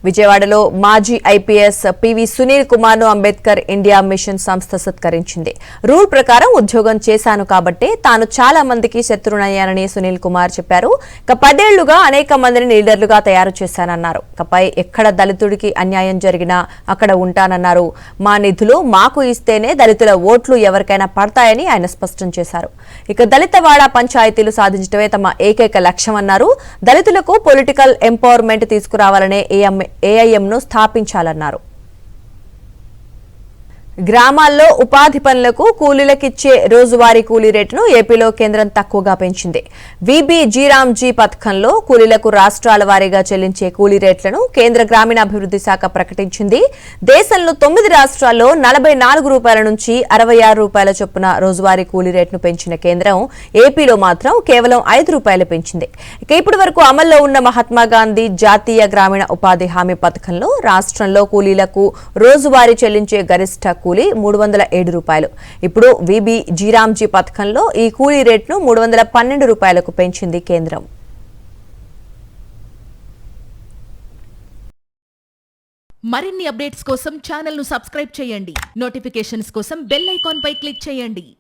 విజయవాడలో మాజీ IPS PV Sunil Kumar ను అంబేద్కర్ ఇండియా మిషన్ సంస్థ సత్కరించింది. రూల్ ప్రకారం ఉద్యోగం చేశాను కాబట్టి తాను చాలా మందికి శత్రునయ్యానని సునీల్ కుమార్ చెప్పారు. 10 ఏళ్లుగా అనేక మందిని లీడర్లుగా తయారు చేశానన్నారు. పై ఎక్కడ దళితుడికి అన్యాయం జరిగినా అక్కడ ఉంటానన్నారు. మా నిధులు మాకు ఇస్తేనే దళితుల ఓట్లు ఎవరికైనా పడతాయని ఆయన స్పష్టం చేశారు. దళితవాడ పంచాయతీలు సాధించడమే తమ ఏకైక లక్ష్యమన్నారు. దళితులకు పొలిటికల్ ఎంపవర్మెంట్ తీసుకురావాలనే ఏఐఎంను స్థాపించాలన్నారు. గ్రామాల్లో ఉపాధి పనులకు కూలీలకిచ్చే రోజువారీ కూలీ రేటును ఏపీలో కేంద్రం తక్కువగా పెంచింది. వీబీజీరామ్జీ పథకంలో కూలీలకు రాష్ట్రాల వారీగా చెల్లించే కూలీ రేట్లను కేంద్ర గ్రామీణాభివృద్ధి శాఖ ప్రకటించింది. దేశంలో 9 రాష్ట్రాల్లో 44 రూపాయల నుంచి 66 రూపాయల చొప్పున రోజువారీ కూలీ రేటును పెంచిన కేంద్రం ఏపీలో మాత్రం కేవలం 5 రూపాయలు పెంచింది. ఇప్పటి వరకు అమల్లో ఉన్న మహాత్మాగాంధీ జాతీయ గ్రామీణ ఉపాధి హామీ పథకంలో రాష్ట్రంలో కూలీలకు రోజువారీ చెల్లించే గరిష్ట కూలీ 307 రూపాయలు. ఇప్పుడు వీబీజీరామ్జీ పథకంలో ఈ కూలీ రేటును 312 రూపాయలకు పెంచింది కేంద్రం. మరిన్ని అప్డేట్స్ కోసం ఛానల్ ను సబ్స్క్రైబ్ చేయండి. నోటిఫికేషన్స్ కోసం బెల్ ఐకాన్ పై క్లిక్ చేయండి.